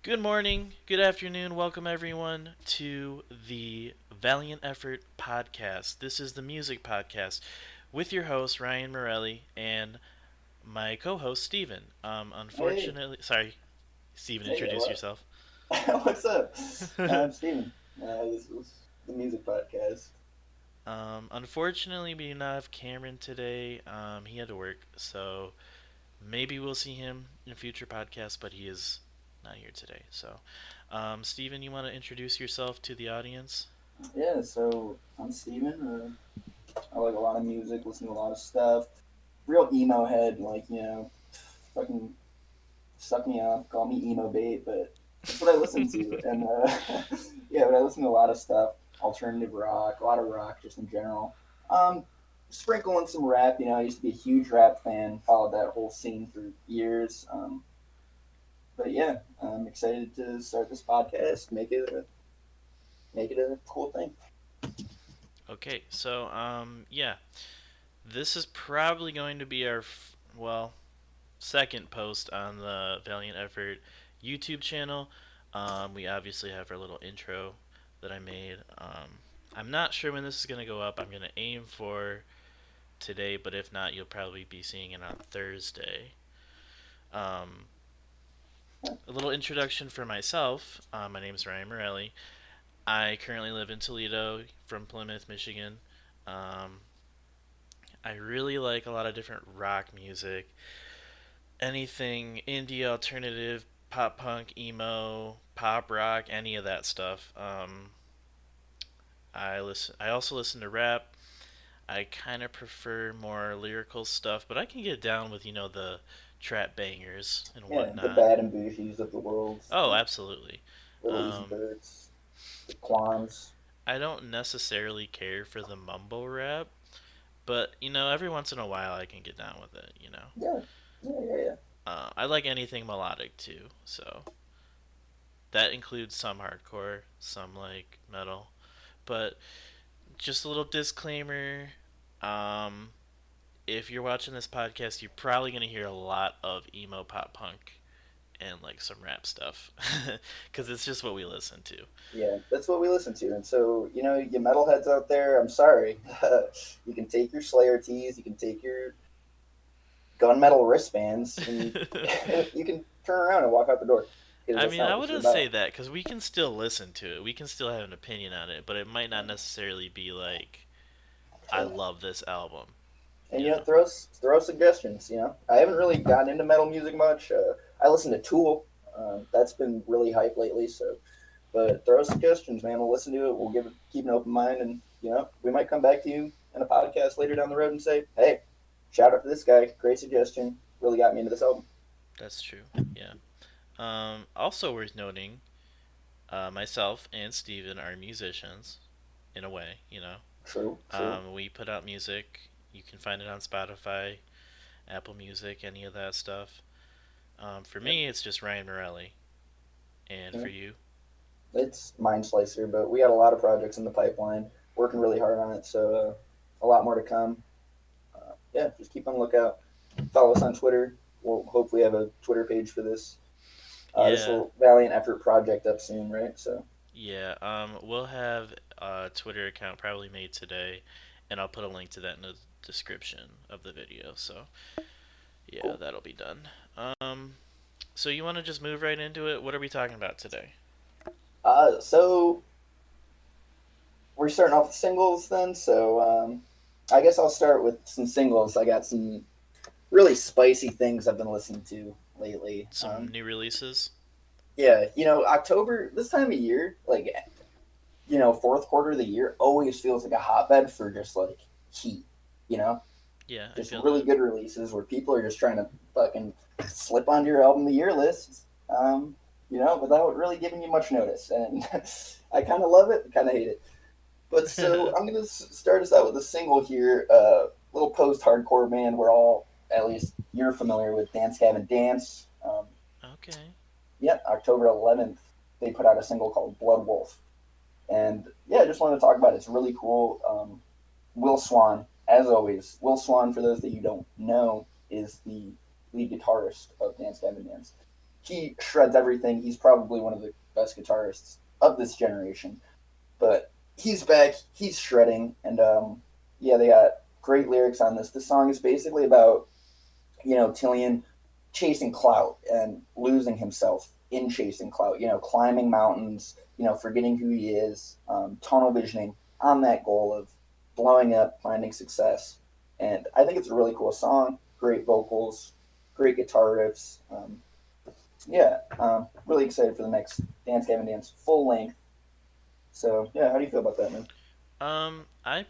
Good morning, good afternoon, welcome everyone to the Valiant Effort podcast. This is the music podcast with your host Ryan Morelli and my co-host Steven. Hey, Sorry, Steven, hey, introduce yourself. what's up? I'm Steven. This is the music podcast. Unfortunately, we do not have Cameron today. He had to work, so maybe we'll see him in a future podcast, but he is not here today. So, Steven, you want to introduce yourself to the audience? Yeah, so I'm Steven. I like a lot of music, listen to a lot of stuff. Real emo head, fucking suck me off, call me emo bait, but that's what I listen to. And yeah, but I listen to a lot of stuff, alternative rock, a lot of rock just in general. Um, Sprinkle in some rap. I used to be a huge rap fan, followed that whole scene for years. But yeah, I'm excited to start this podcast, make it a cool thing. Okay, so yeah, this is probably going to be our second post on the Valiant Effort YouTube channel. We obviously have our little intro that I made. I'm not sure when this is gonna go up. I'm gonna aim for today, but if not, you'll probably be seeing it on Thursday. Um, a little introduction for myself. My name is Ryan Morelli. I currently live in Toledo from Plymouth, Michigan. Um, I really like a lot of different rock music. Anything indie, alternative, pop punk, emo, pop rock, any of that stuff. I also listen to rap. I kind of prefer more lyrical stuff, but I can get down with the trap bangers and Yeah, the whatnot. Bad and Bougies of the world, Oh, absolutely. Little Easy Um, Birds, the Quans. I don't necessarily care for the mumble rap, but every once in a while I can get down with it. Yeah, yeah. I like anything melodic too, so that includes some hardcore, some like metal. But just a little disclaimer, um, if you're watching this podcast, you're probably gonna hear a lot of emo pop punk and like some rap stuff, because it's just what we listen to. Yeah, that's what we listen to. And so, you metalheads out there, I'm sorry. You can take your Slayer tees, you can take your gunmetal wristbands, and you can turn around and walk out the door because I that's mean, not I what this is wouldn't say about. that because we can still listen to it. We can still have an opinion on it, but it might not necessarily be like, I Yeah. love this album, And you know? throw suggestions. I haven't really gotten into metal music much. I listen to Tool. That's been really hype lately. So, but throw suggestions, man. We'll listen to it. We'll keep an open mind, and we might come back to you in a podcast later down the road and say, hey, shout out to this guy. Great suggestion. Really got me into this album. That's true. Yeah. Also worth noting, myself and Steven are musicians, in a way. True, true. We put out music. You can find it on Spotify, Apple Music, any of that stuff. For Yep. me, it's just Ryan Morelli. And Yeah. for you? It's Mind Slicer, but we got a lot of projects in the pipeline. Working really hard on it, so a lot more to come. Yeah, just keep on the lookout. Follow us on Twitter. We'll hopefully have a Twitter page for this. This Yeah. little Valiant Effort project up soon, right? So Yeah. We'll have a Twitter account probably made today, and I'll put a link to that in the description of the video. So, yeah, cool. that'll be done. Um, so you want to just move right into it? What are we talking about today? So we're starting off with singles then. So I guess I'll start with some singles. I got some really spicy things I've been listening to lately. Some new releases? Yeah, October this time of year, like fourth quarter of the year always feels like a hotbed for just like heat, you know, Yeah, I just feel really that. good releases where people are just trying to fucking slip onto your album of the year list, without really giving you much notice. And I kind of love it, kind of hate it. But so I'm gonna start us out with a single here, little post-hardcore band. We're all, at least you're familiar with Dance Gavin Dance. Okay. Yeah, October 11th, they put out a single called Blood Wolf. And yeah, I just wanted to talk about it. It's really cool. Will Swan, as always, Will Swan, for those that you don't know, is the lead guitarist of Dance Gavin Dance. he shreds everything. He's probably one of the best guitarists of this generation. But he's back. He's shredding, and yeah, they got great lyrics on this. The song is basically about Tillian chasing clout and losing himself in chasing clout. Climbing mountains. Forgetting who he is. Tunnel visioning on that goal of blowing up, finding success. And I think it's a really cool song. Great vocals, great guitar riffs. Yeah, really excited for the next Dance Gavin Dance full length. So yeah, how do you feel about that, man? I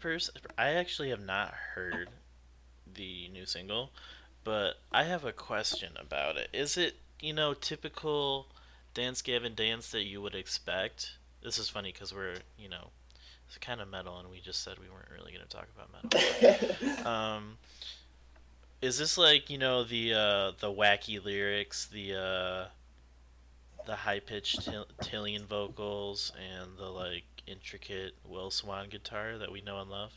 actually have not heard the new single, but I have a question about it. Is it, typical Dance Gavin Dance that you would expect? This is funny because it's kind of metal and we just said we weren't really going to talk about metal, but is this like, the wacky lyrics, the high pitched Tillian vocals and the like intricate Will Swan guitar that we know and love?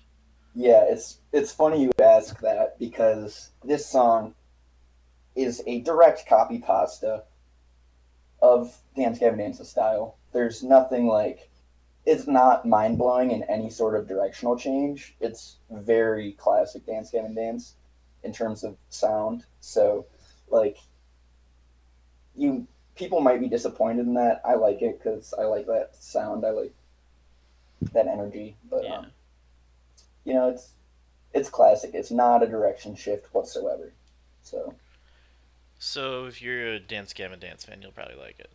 Yeah, it's funny you ask that because this song is a direct copy pasta of Dance Gavin Dance's style. There's nothing like it's not mind blowing in any sort of directional change. It's very classic Dance Gavin Dance in terms of sound. So like you people might be disappointed in that. I like it because I like that sound. I like that energy. But Yeah. it's classic. It's not a direction shift whatsoever. So So if you're a Dance Gavin Dance fan, you'll probably like it.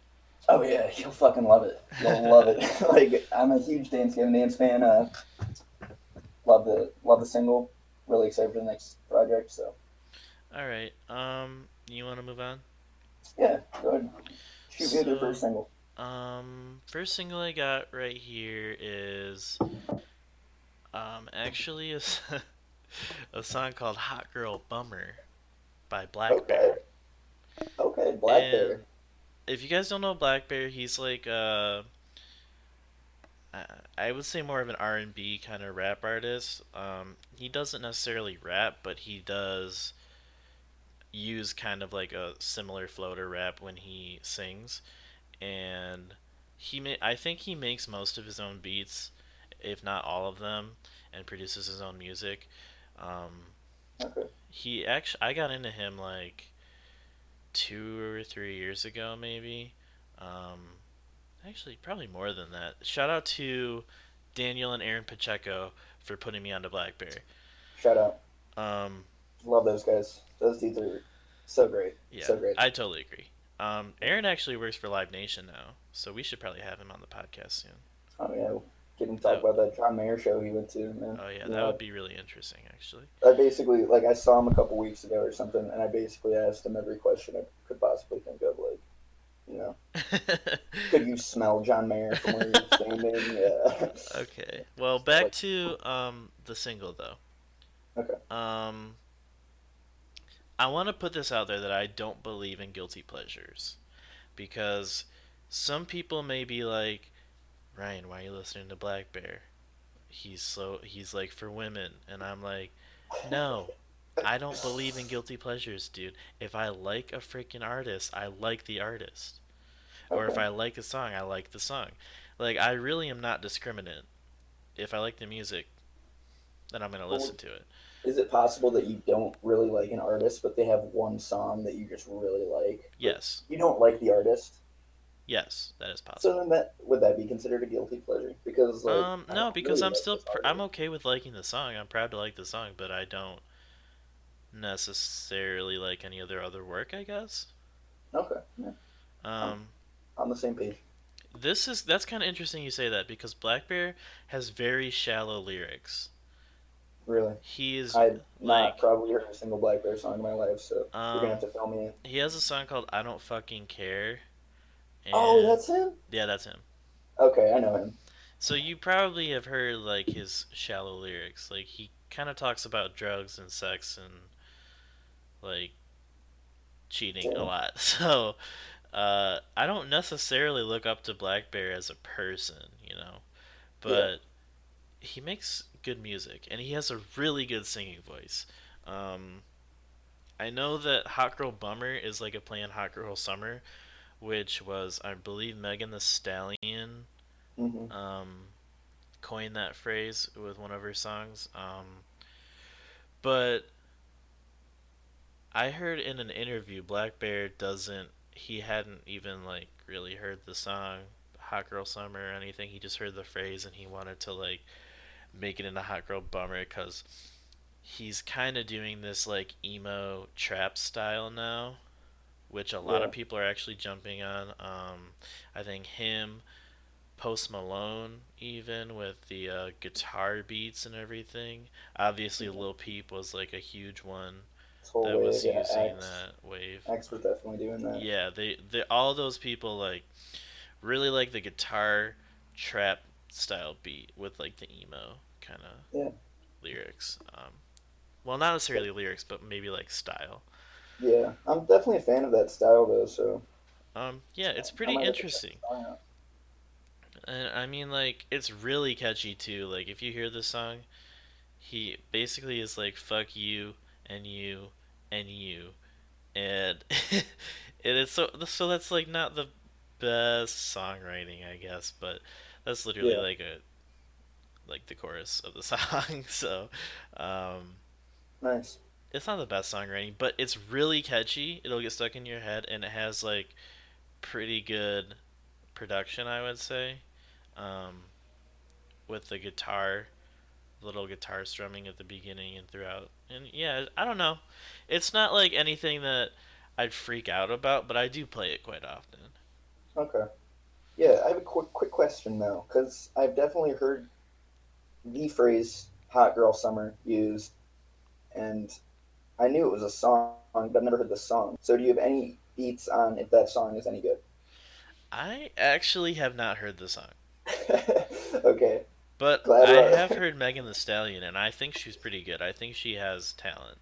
oh yeah, you'll fucking love it. You'll love it. Like I'm a huge Dance Gavin Dance fan. Love the single. Really excited for the next project. So All right. You want to move on? yeah, go ahead. Shoot me with your So, first single. first single I got right here is actually a song called "Hot Girl Bummer" by Black Okay. Bear. Okay. Black And Bear. if you guys don't know Black Bear, he's like I would say more of an R&B kind of rap artist. He doesn't necessarily rap, but he does use kind of like a similar flow to rap when he sings. And I think he makes most of his own beats, if not all of them, and produces his own music. Um, Okay. he actually I got into him like 2 or 3 years ago, maybe. Um, Actually, probably more than that. Shout out to Daniel and Aaron Pacheco for putting me onto Black Bear. Shout out. Um, Love those guys. Those dudes are so great. yeah, So great. I totally agree. Aaron actually works for Live Nation now, so we should probably have him on the podcast soon. Oh yeah. Getting to talk That about that John Mayer show he went to, man. Oh yeah, You that know, would be really interesting actually. I basically like I saw him a couple weeks ago or something, and I basically asked him every question I could possibly think of, like, you know, could you smell John Mayer from where you're standing? Yeah. Okay. Well, Stuff back like to the single though. okay. Um I want to put this out there that I don't believe in guilty pleasures because some people may be like, "Ryan, why are you listening to Black Bear? He's like for women." And I'm like, "No. I don't believe in guilty pleasures, dude. If I like a freaking artist, I like the artist. Or if Okay. I like a song, I like the song. Like I really am not discriminate. If I like the music, then I'm going to Well, listen to it." is it possible that you don't really like an artist, but they have one song that you just really like, but Yes. you don't like the artist? Yes, that is So possible. then that would that be considered a guilty pleasure? Because like I No, don't because really like this I'm artist. okay with liking the song. I'm proud to like the song, but I don't necessarily like any of their other work, I guess. Okay, yeah, I'm Um, on the same page. that's kind of interesting you say that because Black Bear has very shallow lyrics. Really, He is I've not like probably heard a single Black Bear song in my life, so you're gonna have um to fill me in. he has a song called "I Don't Fucking Care," Oh, and that's him. yeah, that's him. Okay, I know him. So you probably have heard like his shallow lyrics. Like he kind of talks about drugs and sex and like cheating a Yeah, lot. So I don't necessarily look up to Black Bear as a person, yeah, but he makes good music and he has a really good singing voice. Um, I know that Hot Girl Bummer is like a play on Hot Girl Summer, which was, I believe, Megan the Stallion Hmm. um, coined that phrase with one of her songs. But I heard in an interview, Black Bear doesn't. He hadn't even like really heard the song "Hot Girl Summer" or anything. He just heard the phrase and he wanted to like make it into "Hot Girl Bummer" because he's kind of doing this like emo trap style now, which a lot Yeah. of people are actually jumping on. I think him, Post Malone, even with the guitar beats and everything. Obviously, Yeah. Lil Peep was like a huge one This whole that wave, was yeah. using that wave. X was definitely doing that. Yeah, they all those people like really like the guitar trap style beat with like the emo kind of Yeah. lyrics. Well, not necessarily lyrics, but maybe like style. Yeah. I'm definitely a fan of that style though, so Yeah, it's I pretty might have to check interesting. the song out. And I mean, like, it's really catchy too. Like, if you hear this song, he basically is like, fuck you, and you, and you. And it is so that's like not the best songwriting, I guess, but that's literally Yeah. like the chorus of the song. So, um, Nice. it's not the best songwriting, but it's really catchy. It'll get stuck in your head, and it has like pretty good production, I would say, um, with the guitar, little guitar strumming at the beginning and throughout. And yeah, I don't know. It's not like anything that I'd freak out about, but I do play it quite often. Okay. Yeah, I have a quick question though, because I've definitely heard the phrase "hot girl summer" used, and I knew it was a song, but I've never heard the song. So, do you have any beats on if that song is any good? I actually have not heard the song, Okay, but glad I we're have heard Megan the Stallion, and I think she's pretty good. I think she has talent.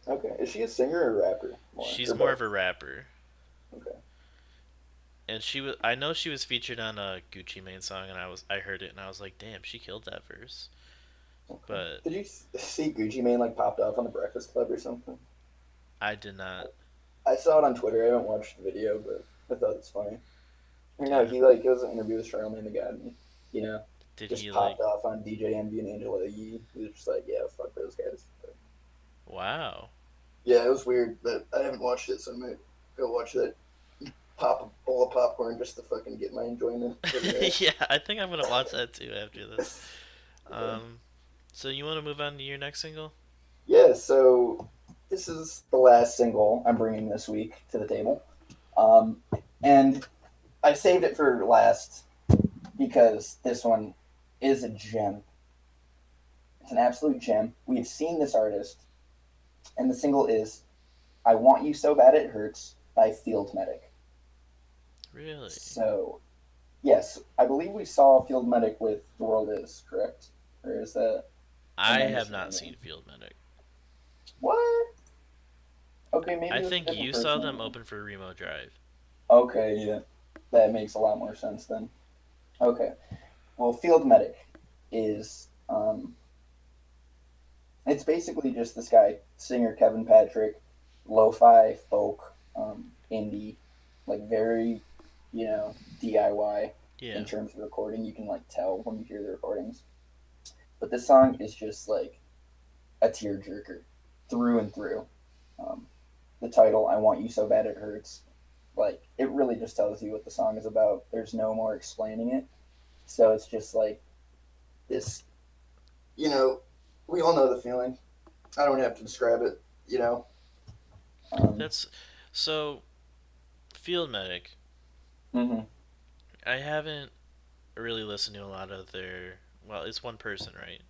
okay. Is she a singer or a rapper more, She's or more of both? a rapper, Okay, and she was. I know she was featured on a Gucci Mane song, and I heard it, and I was like, damn, she killed that verse. okay. But Did you see Gucci Mane like popped off on the Breakfast Club or something? I did not. I saw it on Twitter. I haven't watched the video, but I thought it's funny. You know, Damn. he like it was an interview with Charlamagne the God, and you know, Did just he popped like? off on DJ Envy and Angela Yee. He was just like, yeah, fuck those guys. But, Wow. yeah, it was weird, but I haven't watched it, so I might go watch that. Pop a bowl of popcorn just to fucking get my enjoyment for the day. Yeah, I think I'm gonna watch that too after this. Yeah. Um, so you want to move on to your next single? Yeah, so this is the last single I'm bringing this week to the table. Um, and I saved it for last because this one is a gem. It's an absolute gem. We've seen this artist, and the single is I Want You So Bad It Hurts by Field Medic. Really? So, yes, I believe we saw Field Medic with The World Is, correct? Or is that, or I am I have missing not anything? seen Field Medic. What? Okay, maybe I it was a think different you saw person. them open for Remo Drive. Okay, yeah. That makes a lot more sense then. Okay. Well, Field Medic is it's basically just this guy, singer Kevin Patrick, lo-fi folk, indie, like very, DIY Yeah. in terms of recording. You can like tell when you hear the recordings. But this song is just like a tearjerker through and through. Um, the title, "I Want You So Bad It Hurts," like it really just tells you what the song is about. There's no more explaining it. So it's just like this, you know, we all know the feeling. I don't have to describe it, you know. Um, That's so Field Medic. mhm. I haven't really listened to a lot of their. Well, it's one person, right?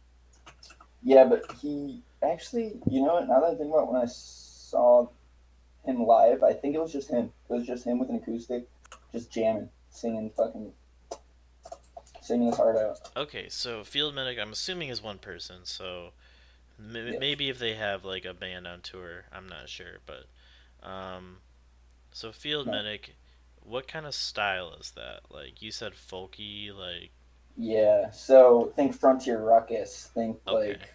Yeah, but he actually, you know what? Now that I think about it, when I saw him live, I think it was just him. It was just him with an acoustic, just jamming, singing his heart out. Okay, so Field Medic, I'm assuming is one person. So Yeah. maybe if they have like a band on tour, I'm not sure. But um, so Field No. Medic, what kind of style is that? Like you said, folky. Like Yeah. So think Frontier Ruckus. Think okay. like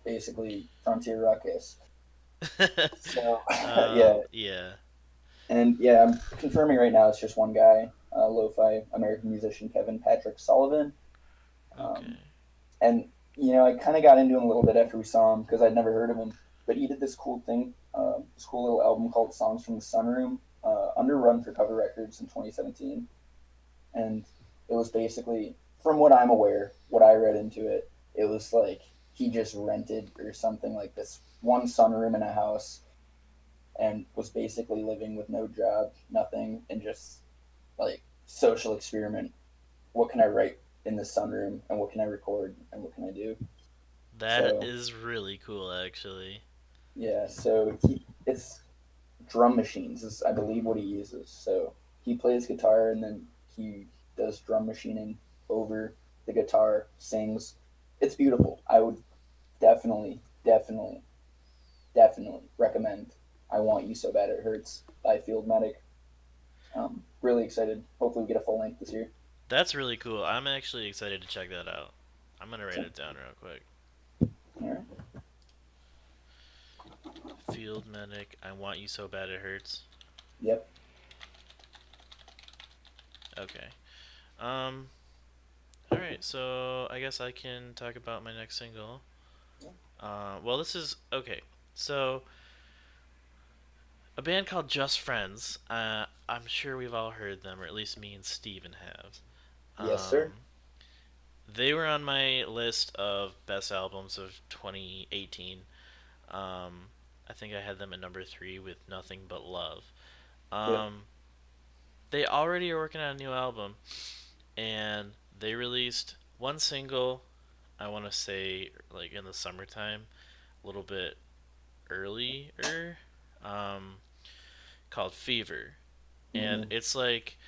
basically Frontier Ruckus. So yeah, Yeah. And yeah, I'm confirming right now it's just one guy, lo-fi American musician Kevin Patrick Sullivan. Um, Okay. and I kind of got into him a little bit after we saw him because I'd never heard of him. But he did this cool thing, this cool little album called "Songs from the Sunroom," under Run for Cover Records in 2017, and it was basically, from what I'm aware, what I read into it, it was like he just rented or something like this one sunroom in a house and was basically living with no job, nothing, and just like social experiment. What can I write in the sunroom, and what can I record, and what can I do? That So is really cool, actually. yeah, it's drum machines is I believe what he uses. So he plays guitar and then he does drum machining over the guitar, sings. It's beautiful. I would definitely, definitely, definitely recommend "I Want You So Bad It Hurts" by Field Medic. Really excited. Hopefully, we get a full length this year. That's really cool. I'm actually excited to check that out. I'm gonna write So, it down real quick. all right. Field medic. I want you so bad it hurts. Yep. Okay. Um. All right. So I guess I can talk about my next single. Well, this is okay. So a band called Just Friends. I'm sure we've all heard them, or at least me and Steven have. Yes, sir. They were on my list of best albums of 2018. Um, I think I had them at number three with Nothing But Love. Yep. Um, they already are working on a new album, and they released one single. I want to say like in the summertime, a little bit earlier, um, called Fever, and Mm-hmm. it's like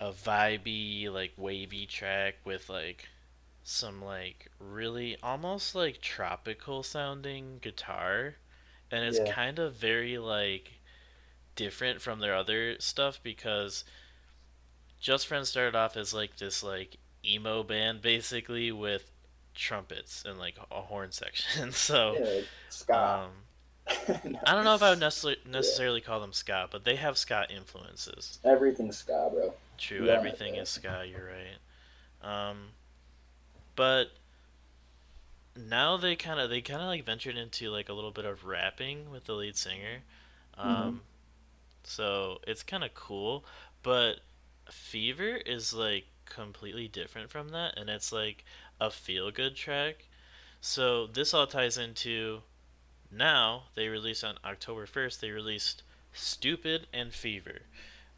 a vibey, like wavy track with like some like really almost like tropical sounding guitar, and it's Yeah. kind of very like different from their other stuff because Just Friends started off as like this like emo band basically with trumpets and like a horn section. So Yeah. Like ska. um, No. I don't know if I would Yeah. necessarily call them ska, but they have ska influences. Everything's ska, bro. True, We all know everything that. is ska. You're right. Um, but now they kind of like ventured into like a little bit of rapping with the lead singer. Mm-hmm. Um, so it's kind of cool, but Fever is like completely different from that, and it's like a feel good track. So this all ties into now they released on October 1st, they released Stupid and Fever,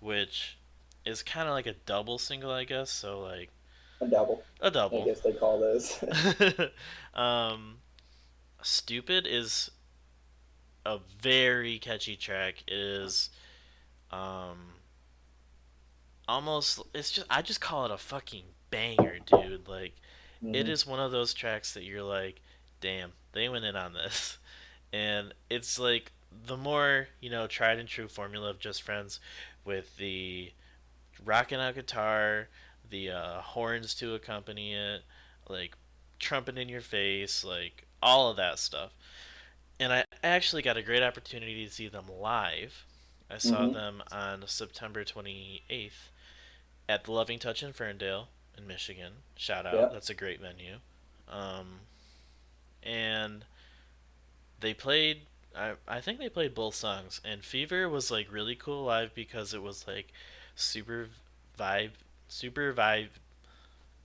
which is kind of like a double single, I guess. So like A double, a I double. guess they call those. um, Stupid is a very catchy track. It is um almost it's just I just call it a fucking banger, dude. Like it Mm-hmm. is one of those tracks that you're like, damn, they went in on this. And it's like the more, tried and true formula of Just Friends with the rocking out guitar, the horns to accompany it, like trumpet in your face, like all of that stuff. And I actually got a great opportunity to see them live. I saw Mm-hmm. them on September 28th at the Loving Touch in Ferndale in Michigan. Shout out, Yeah. that's a great venue. Um, and they played. I think they played both songs, and Fever was like really cool live because it was like super vibe, super vibe,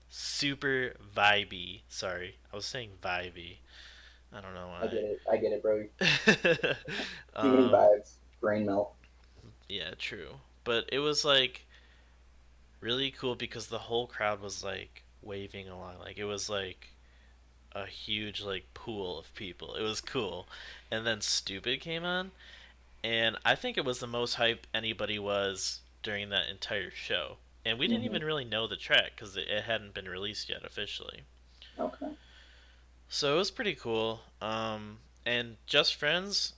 super vibey. Sorry, I was saying vibey. I don't know I get it. I get it, bro. why. Too many um, vibes. Brain melt. yeah, true. But it was like really cool because the whole crowd was like waving along. Like it was like a huge like pool of people. It was cool. And then Stupid came on, and I think it was the most hype anybody was during that entire show. And we didn't Mm-hmm. even really know the track because it hadn't been released yet officially. Okay. So it was pretty cool. And Just Friends,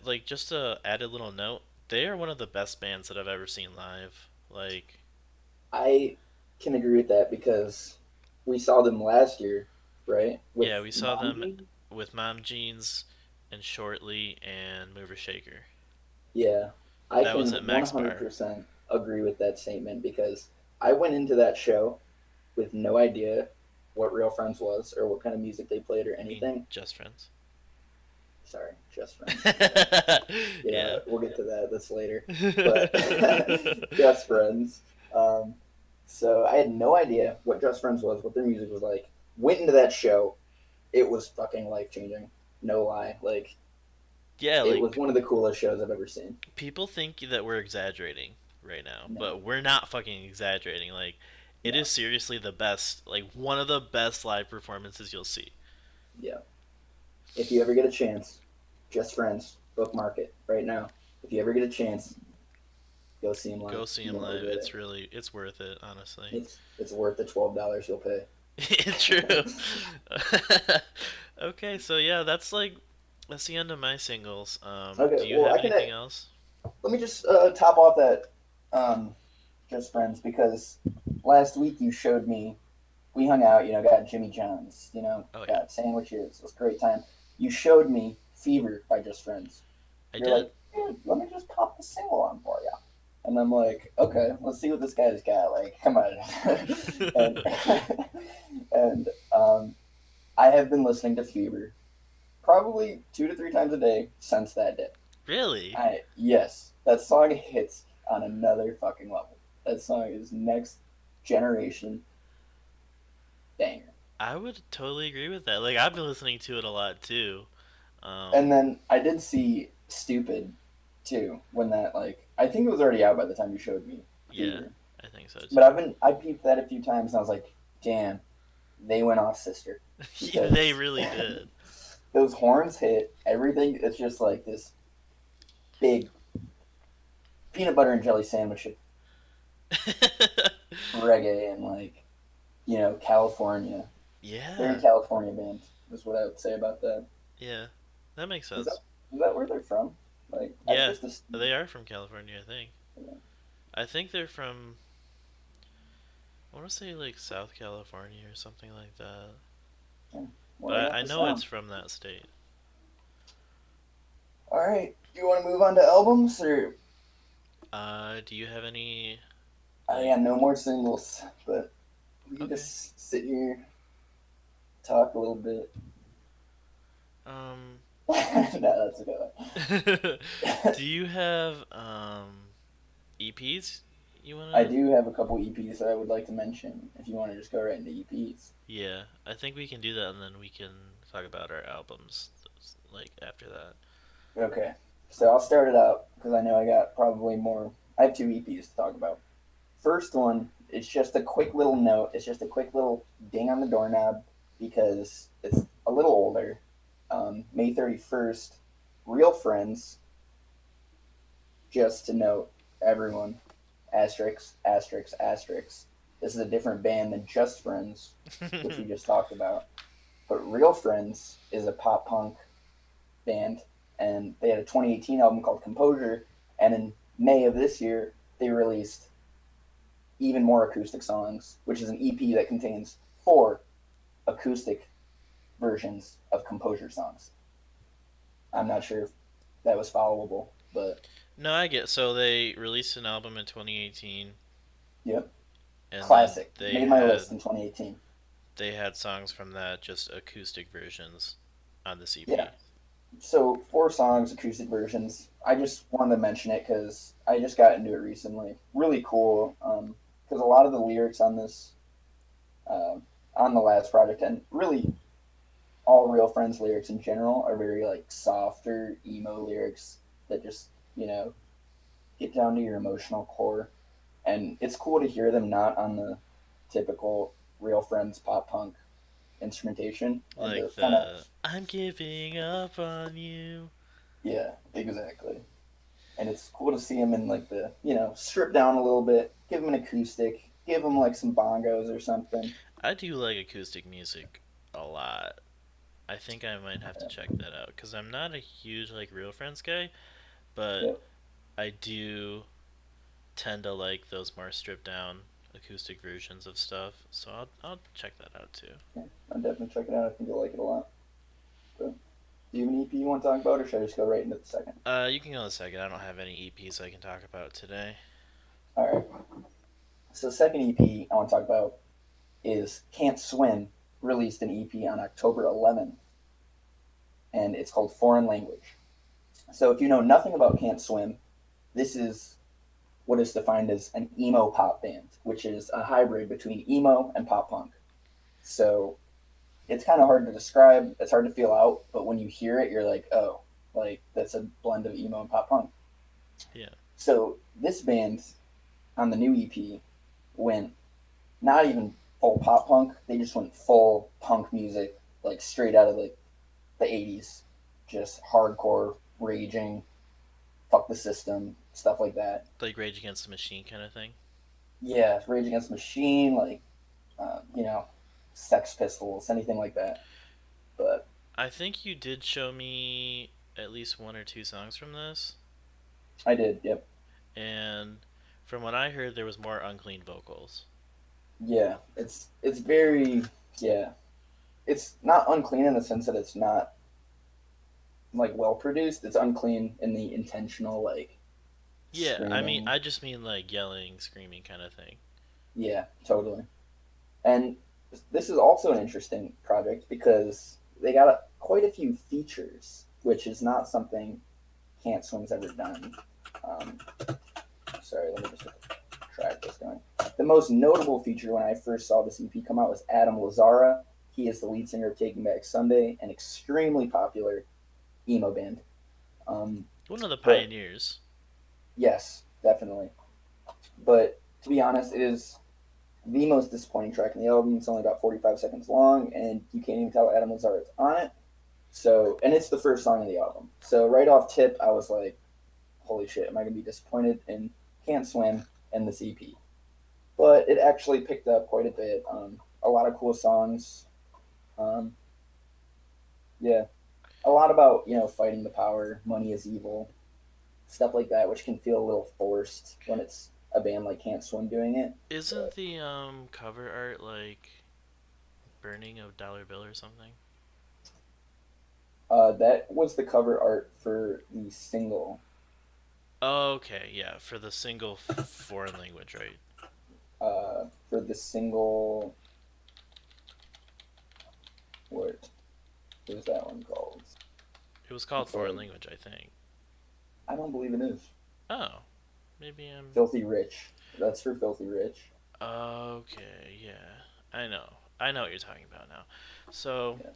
like just a added little note, they are one of the best bands that I've ever seen live. Like, I can agree with that because we saw them last year, right? yeah, With we saw them Momji. with Mom Jeans and Shortly and Mover Shaker. Yeah. I That was can at Max Bar. 100% agree with that statement because I went into that show with no idea what Real Friends was or what kind of music they played or You mean anything. Just Friends? Sorry, Just Friends. Yeah, yeah, Yeah. we'll get to that. That's later. But Just Friends. Um, so I had no idea what Just Friends was, what their music was like. Went into that show. It was fucking life changing. No lie. Like, Yeah, it was like one of the coolest shows I've ever seen. people think that we're exaggerating right now, No, but we're not fucking exaggerating. Like it is no, seriously the best, like one of the best live performances you'll see. yeah. If you ever get a chance, Just Friends, bookmark it right now. If you ever get a chance, go see him live. Go see You him won't live. regret it. It's worth it, honestly. It's worth the $12 you'll pay. It's true. Okay, so yeah, that's the end of my singles. Okay, Do you well have I can anything else? let me just top off that um, Just Friends because last week you showed me we hung out, got Jimmy John's, Oh yeah, got sandwiches. It was a great time. You showed me Fever by Just Friends. I You're did. like, dude, let me just pop the single on for you. And I'm like, okay, let's see what this guy's got. Like, come on. and and I have been listening to Fever probably 2 to 3 times a day since that day. Really? Yes, that song hits on another fucking level. That song is next generation banger. I would totally agree with that. Like I've been listening to it a lot too. Um, And then I did see Stupid too when that I think it was already out by the time you showed me yeah, Fever. I think so But too. I peeped that a few times and I was like, damn, they went off sister They because really did. those horns hit everything. It's just like this big peanut butter and jelly sandwich of reggae and California. Very Yeah, California band is what I would say about that. yeah, that makes Is that sense. is that where they're from? Like I Yeah, just assumed, they are from California, I think. I think they're from, I want to say like South California or something like that. yeah. Well, I But got I the know sound. it's from that state. All right, do you want to move on to albums or Do you have any, I like, got no more singles, but we can okay. just sit here talk a little bit. Um, No, that's a good one. do you have, EPs you I wanna? do have a couple EPs that I would like to mention. If you want to just go right into EPs. Yeah, I think we can do that and then we can talk about our albums, like, after that. Okay, so I'll start it out because I know I got probably more. I have two EPs to talk about. First one, it's just a quick little note. It's just a quick little ding on the doorknob because it's a little older. May 31st, Real Friends, just to note, everyone, asterisk, asterisk, asterisk. This is a different band than Just Friends, which we just talked about. But Real Friends is a pop punk band, and they had a 2018 album called Composure, and in May of this year, they released even more acoustic songs, which is an EP that contains 4 acoustic versions of Composure songs. I'm not sure if that was followable, but No, I get. So they released an album in 2018, yep, and then classic. Made my list in 2018. they had songs from that, just acoustic versions on the Yeah, CP. so 4 songs, acoustic versions. I just wanted to mention it because I just got into it recently. Really cool. Because a lot of the lyrics on this, uh, on the last project, and really all Real Friends lyrics in general are very softer emo lyrics that just get down to your emotional core, and it's cool to hear them not on the typical Real Friends pop punk instrumentation and to Like kind of the I'm giving up on you. yeah, exactly. And it's cool to see them in the strip down a little bit, give them an acoustic, give them some bongos or something. I do like acoustic music a lot. I think I might have to check that out because I'm not a huge like Real Friends guy, but Yep, I do tend to like those more stripped down acoustic versions of stuff. So I'll check that out too. yeah, I'll definitely check it out. I think you'll like it a lot. But Do you have an EP you want to talk about, or should I just go right into the second? You can go in a second. I don't have any EPs I can talk about today. All right. So the second EP I want to talk about is Can't Swim, released an EP on October 11th, and it's called Foreign Language. So if you know nothing about Can't Swim, this is what is defined as an emo pop band, which is a hybrid between emo and pop punk. So it's kind of hard to describe. It's hard to feel out, but when you hear it, you're like, oh, like that's a blend of emo and pop punk. Yeah. So this band on the new EP went not even full pop punk. They just went full punk music, like straight out of like the '80s, just hardcore, raging, fuck the system, stuff like that. Like Rage Against the Machine kind of thing. Yeah, Rage Against the Machine, like you know, Sex Pistols, anything like that. But I think you did show me at least one or two songs from this, I did, yep, and from what I heard, there was more unclean vocals. yeah. It's very yeah. It's not unclean in the sense that it's not like well produced. It's unclean in the intentional like Yeah, I mean, screaming. I just mean like yelling, screaming kind of thing. Yeah, totally. And this is also an interesting project because they got quite a few features, which is not something Can't Swim's ever done. Um, sorry, let me just track this going. The most notable feature when I first saw this EP come out was Adam Lazzara. He is the lead singer of Taking Back Sunday, an extremely popular emo band. Um, One of the but pioneers. yes, definitely. But to be honest, it is the most disappointing track in the album. It's only about 45 seconds long, and you can't even tell Adam Lazzara is on it. So, and it's the first song of the album. So, right off tip, I was like, holy shit, am I going to be disappointed in Can't Swim and this EP? But it actually picked up quite a bit. A lot of cool songs. Um, yeah, a lot about, fighting the power, money is evil, stuff like that, which can feel a little forced when it's a band like Can't Swim doing it. Isn't But the cover art like burning of dollar bill or something? that was the cover art for the single. Okay, yeah, for the single foreign language, right? For the single, what was that one called? It was called foreign For language, I think. I don't believe it is. Oh, maybe I'm. Filthy Rich. That's for Filthy Rich. Okay, yeah, I know. I know what you're talking about now. So Yeah.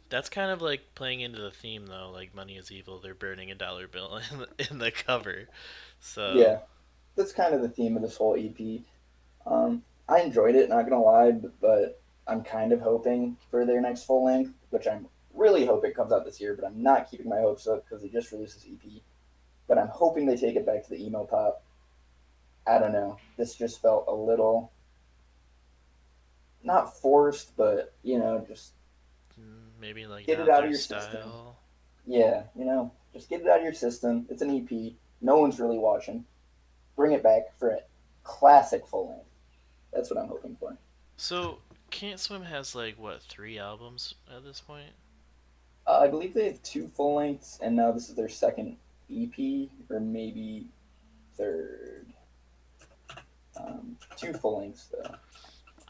that's kind of like playing into the theme, though. Like money is evil. They're burning a dollar bill in the cover. So Yeah. That's kind of the theme of this whole EP. I enjoyed it, not gonna lie, but I'm kind of hoping for their next full length, which I'm really hope it comes out this year, but I'm not keeping my hopes up because they just released this EP. But I'm hoping they take it back to the emo pop. I don't know. This just felt a little not forced, but just maybe like get it not out of their your system. style. Yeah, just get it out of your system. It's an EP. No one's really watching. Bring it back for a classic full length. That's what I'm hoping for. So Can't Swim has like what, three albums at this point? I believe they have two full lengths, and now this is their second EP, or maybe third. Two full lengths though.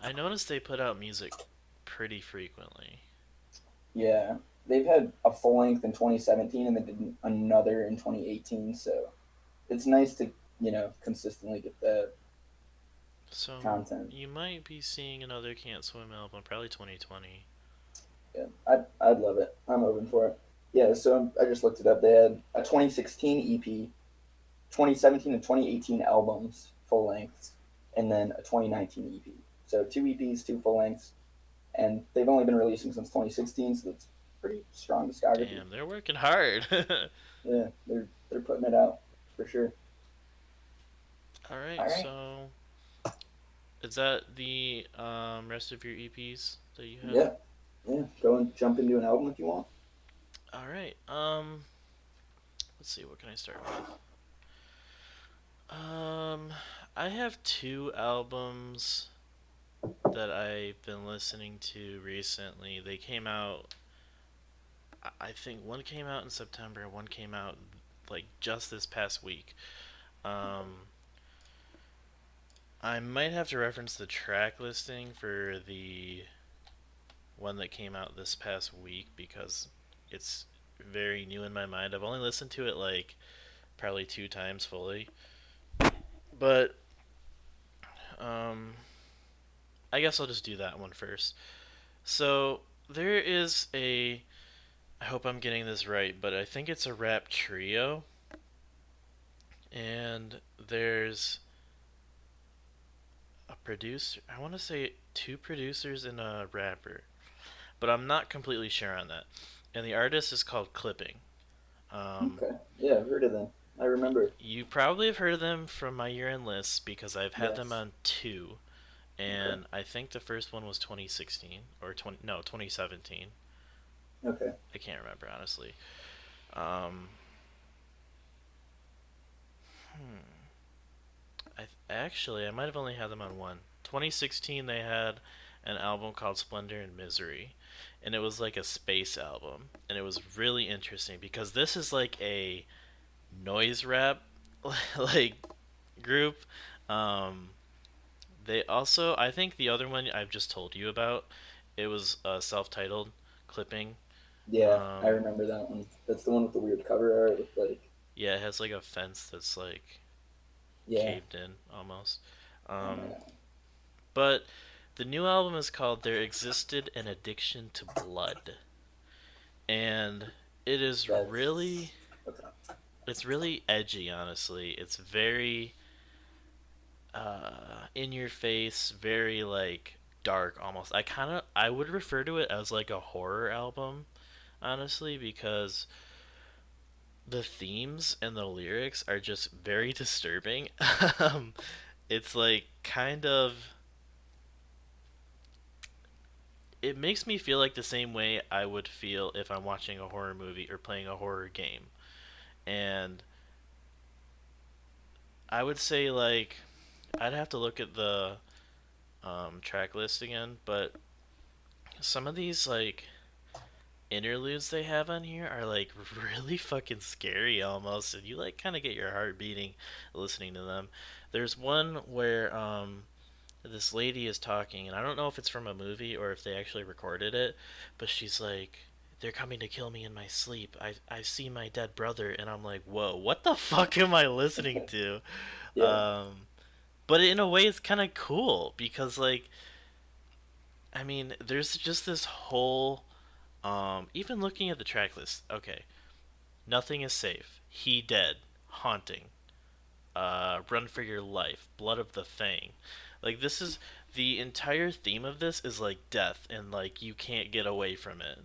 I noticed they put out music pretty frequently. Yeah, they've had a full length in 2017, and they did another in 2018. So it's nice to consistently get that So content. you might be seeing another Can't Swim album, probably 2020. Yeah, I'd love it. I'm open for it. Yeah, so I just looked it up. They had a 2016 EP, 2017 and 2018 albums, full lengths, and then a 2019 EP. So two EPs, two full lengths, and they've only been releasing since 2016, so that's pretty strong discography. Damn, they're working hard. Yeah, they're putting it out for sure. All right, All right. so is that the rest of your EPs that you had? Yeah, yeah. Go and jump into an album if you want. All right. Let's see. What can I start with? I have two albums that I've been listening to recently. They came out I think one came out in September and one came out like just this past week. Um, I might have to reference the track listing for the one that came out this past week because it's very new in my mind. I've only listened to it like probably two times fully, but um, I guess I'll just do that one first. So there is a. I hope I'm getting this right, but I think it's a rap trio, and there's a producer. I want to say two producers and a rapper, but I'm not completely sure on that. And the artist is called Clipping. Um, Okay. Yeah, I've heard of them. I remember. you probably have heard of them from my year-end lists because I've had them Yes. on two, Okay. and I think the first one was 2016 or 2017. Okay. I can't remember honestly. Um, hmm. I might have only had them on one. 2016 they had an album called Splendor and Misery, and it was like a space album, and it was really interesting because this is like a noise rap like group. Um, they also, I think the other one I've just told you about, it was self-titled Clipping. Yeah, I Um, remember that one. That's the one with the weird cover art with like, yeah, it has like a fence that's like yeah, caved in almost. I know Um, that one. but the new album is called There Existed an Addiction to Blood. And it is That's really okay. it's really edgy, honestly. It's very in your face, very like dark almost. I would refer to it as like a horror album, honestly, because the themes and the lyrics are just very disturbing. um, it's like kind of it makes me feel like the same way I would feel if I'm watching a horror movie or playing a horror game. And I would say like I'd have to look at the track list again, but some of these like interludes they have on here are like really fucking scary almost, and you like kind of get your heart beating listening to them. There's one where this lady is talking, and I don't know if it's from a movie or if they actually recorded it, but she's like, "They're coming to kill me in my sleep. I see my dead brother," and I'm like, "Whoa, what the fuck am I listening to?" Yeah, Um, but in a way, it's kind of cool because like, I mean, there's just this whole even looking at the track list. Okay, nothing is safe. He dead. Haunting. Run for your life. Blood of the Fang. Like this is the entire theme of this is like death and like you can't get away from it.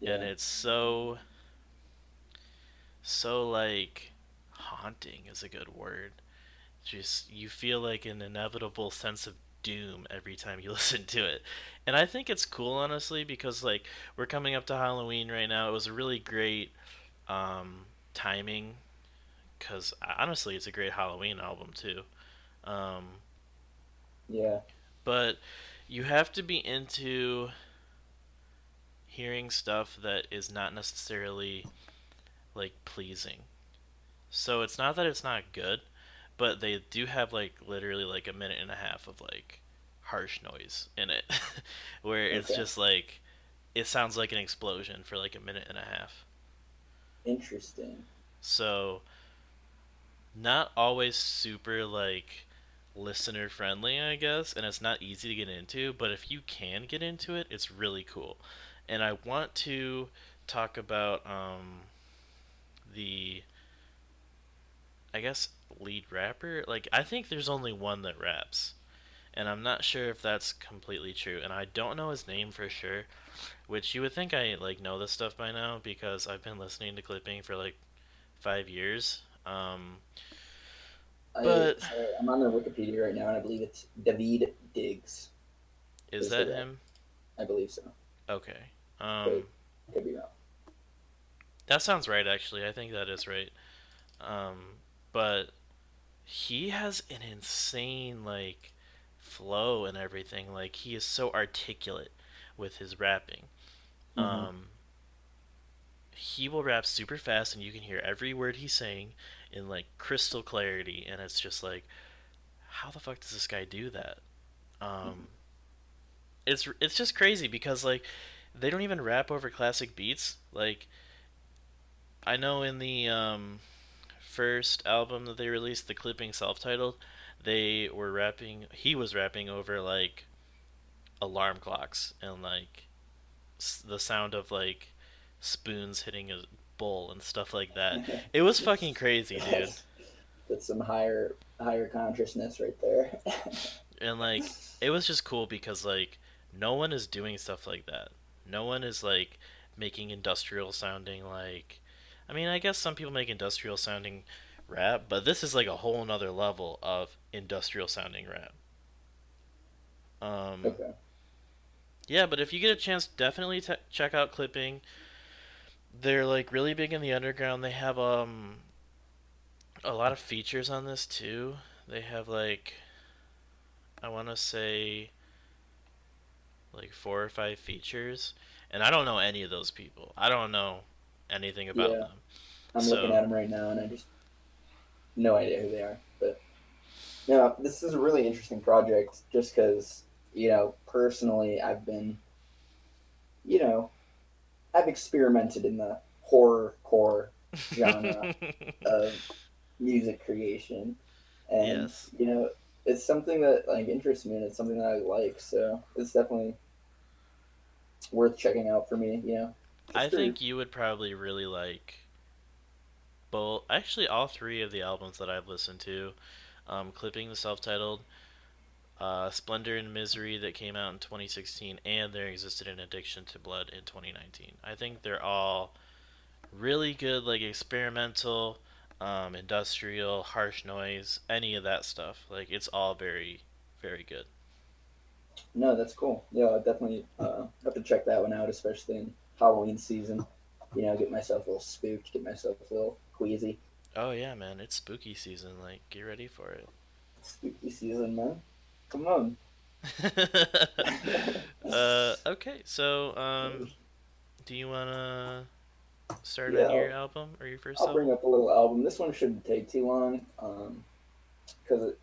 And yeah, it's so like haunting is a good word. Just you feel like an inevitable sense of doom every time you listen to it. And I think it's cool honestly because like we're coming up to Halloween right now. It was a really great timing because honestly it's a great Halloween album too. Um, yeah. but you have to be into hearing stuff that is not necessarily like pleasing. So it's not that it's not good, but they do have like literally like a minute and a half of like harsh noise in it where it's Okay, just like it sounds like an explosion for like a minute and a half. interesting. So not always super like listener friendly, I guess, and it's not easy to get into, but if you can get into it, it's really cool. And I want to talk about the I guess lead rapper. Like I think there's only one that raps, and I'm not sure if that's completely true. And I don't know his name for sure, which you would think I like know this stuff by now because I've been listening to clipping for like 5 years. I But sorry, I'm on their Wikipedia right now, and I believe it's David Diggs is is the that rep. him? I believe so, Okay. but could be wrong. That sounds right actually. I think that is right. Um, but he has an insane like flow and everything. Like he is so articulate with his rapping. Mm-hmm. Um, he will rap super fast and you can hear every word he's saying in like crystal clarity, and it's just like, how the fuck does this guy do that? Um, it's just crazy because like they don't even rap over classic beats. Like I know in the first album that they released, the clipping self-titled, they were rapping. He was rapping over like alarm clocks and like the sound of like spoons hitting a bowl and stuff like that. It was fucking crazy, dude. that's that's some higher consciousness right there. And like it was just cool because like no one is doing stuff like that. No one is like making industrial sounding like, I mean, I guess some people make industrial sounding rap, but this is like a whole nother level of industrial sounding rap. Um Okay. yeah, but if you get a chance, definitely check out clipping. They're like really big in the underground. They have a lot of features on this too. They have like, I want to say like 4 or 5 features, and I don't know any of those people. I don't know anything about Yeah, them. I'm looking So at them right now, and I just no idea who they are. But no, this is a really interesting project, just because personally, you know, I've experimented in the horror genre of music creation, and yes, it's something that like interests me, and it's something that I like. So it's definitely worth checking out for me. I Just for think you would probably really like both. Actually, all 3 of the albums that I've listened to, clipping the self-titled, Splendor and Misery that came out in 2016, and There Existed an Addiction to Blood in 2019. I think they're all really good, like experimental, industrial, harsh noise, any of that stuff. Like it's all very, very good. no, that's cool. Yeah, I definitely have to check that one out, especially in Halloween season. Get myself a little spooked, get myself a little queasy. Oh yeah, man, it's spooky season. Like get ready for Spooky season, man. Come on. it. Okay, so do you wanna start on Yeah, your album or your first I'll bring album? up a little album. This one shouldn't take too long because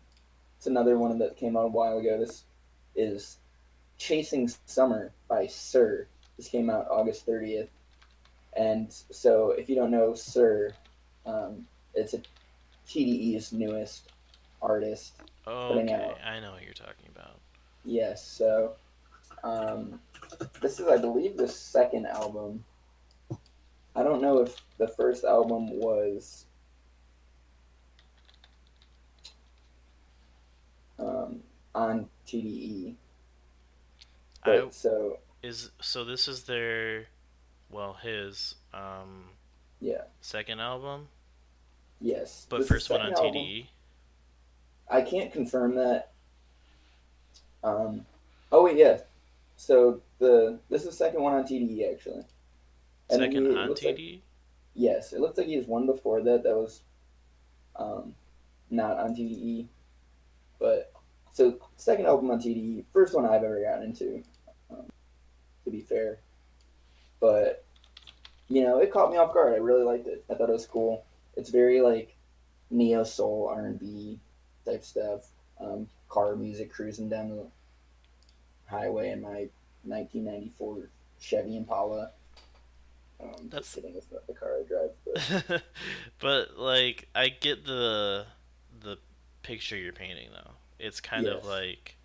it's another one that came out a while ago. This is Chasing Summer by Sir. This came out August 30th. And so, if you don't know Sir, it's a TDE's newest artist putting Okay, out. I know what you're talking about. Yes, so um, this is, I believe, the second album. I don't know if the first album was um, on TDE, I but so is so this is their, well, his yeah, second album, yes, but this is first the one second on album. TDE. I can't confirm that. Um, oh wait, yeah. So this is the second one on TDE actually, and then Second it on looks like TDE? yes, it looks like he has one before that that was um, not on TDE. But so second album on TDE, first one I've ever gotten into, um, to be fair. But it caught me off guard. I really liked it. I thought it was cool. It's very like neo soul R&B type stuff. Car music, cruising down the highway in my 1994 Chevy Impala. Just That's kidding, it's not the car I drive, but but like I get the picture you're painting though. It's kind of yes, like,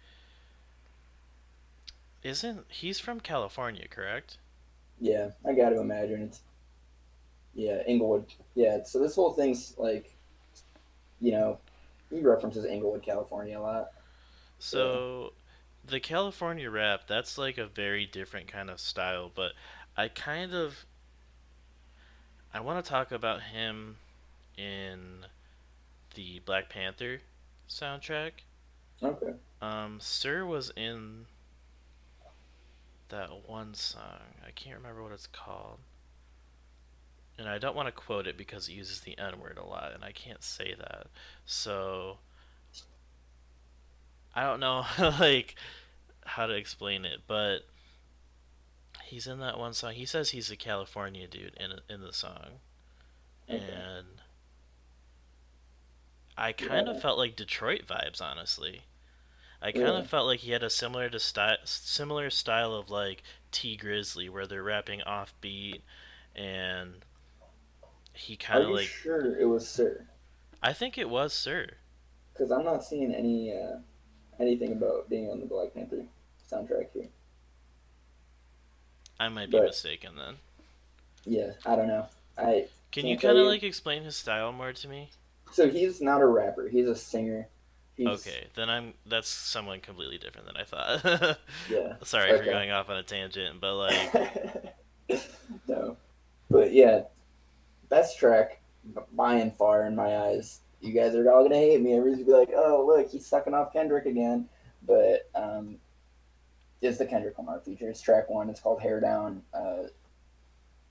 isn't he's from California, correct? yeah, I got to imagine it's Inglewood. Yeah, so this whole thing's like you know he references Inglewood, California a lot. So So the California rap, that's like a very different kind of style, but I kind of I want to talk about him in the Black Panther soundtrack. okay, Sir was in that one song. I can't remember what it's called. And I don't want to quote it because it uses the N word a lot, and I can't say that. So I don't know like how to explain it, but He's in that one song. He says he's a California dude in the song, Okay. and I kind of Yeah. felt like Detroit vibes, honestly. I kind of Really. felt like he had a similar style of like T Grizzly, where they're rapping offbeat, and he Are kind of you like. sure it was Sir? I think it was Sir. Because I'm not seeing anything about being on the Black Panther soundtrack here. I might be But mistaken then. yeah, I don't know. I Can you can't tell kind of you. like explain his style more to me? So he's not a rapper. He's a singer. He's Okay, then that's someone completely different than I thought. yeah. Sorry for Okay. going off on a tangent, but like, No, but yeah, best track by and far in my eyes. You guys are all gonna hate me. Everybody's gonna be like, "Oh, look, he's sucking off Kendrick again." But it's the Kendrick Lamar feature. It's track one. It's called "Hair Down."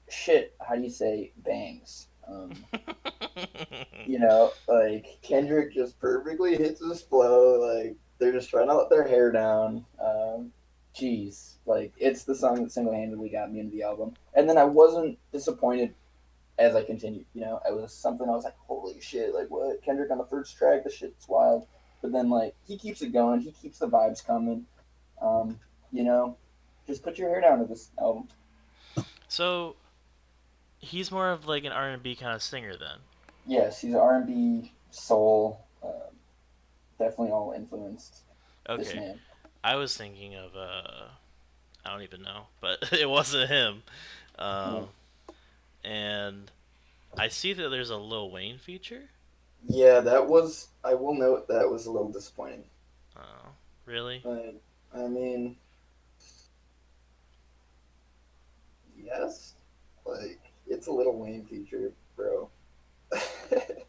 Shit, how do you say bangs? Like Kendrick just perfectly hits his flow. Like they're just trying to let their hair down. Jeez, like it's the song that single handedly got me into the album. And then I wasn't disappointed as I continued. It was something I was like, holy shit, like what Kendrick on the first track, the shit's wild. But then like he keeps it going, he keeps the vibes coming. Um, you know, just put your hair down to this album. so he's more of like an R&B kind of singer then. Yes, he's R&B soul, definitely all influenced. This Okay, man. I was thinking of I don't even know, but it wasn't him. Yeah. Um, and I see that there's a Lil Wayne feature. Yeah, that was. I will note that was a little disappointing. Oh, really? But I mean, yes, like it's a Little Wayne feature, bro.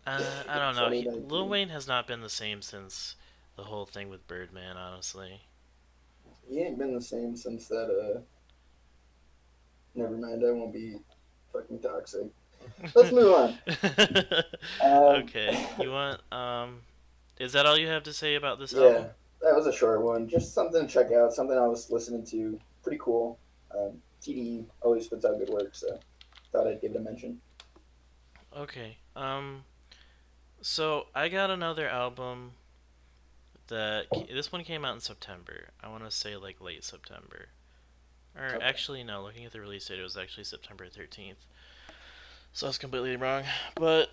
I don't know. Lil 2019. Wayne has not been the same since the whole thing with Birdman, honestly. He ain't been the same since that. Never mind. I won't be fucking toxic. Let's move on. Um, Okay, you want is that all you have to say about this album? yeah, that was a short one. Just something to check out. Something I was listening to. Pretty cool. TDE always puts out good work, so thought I'd give it a mention. Okay. So I got another album this one came out in September. I want to say like late September. Or Okay. actually no, looking at the release date it was actually September 13th. So I was completely wrong. But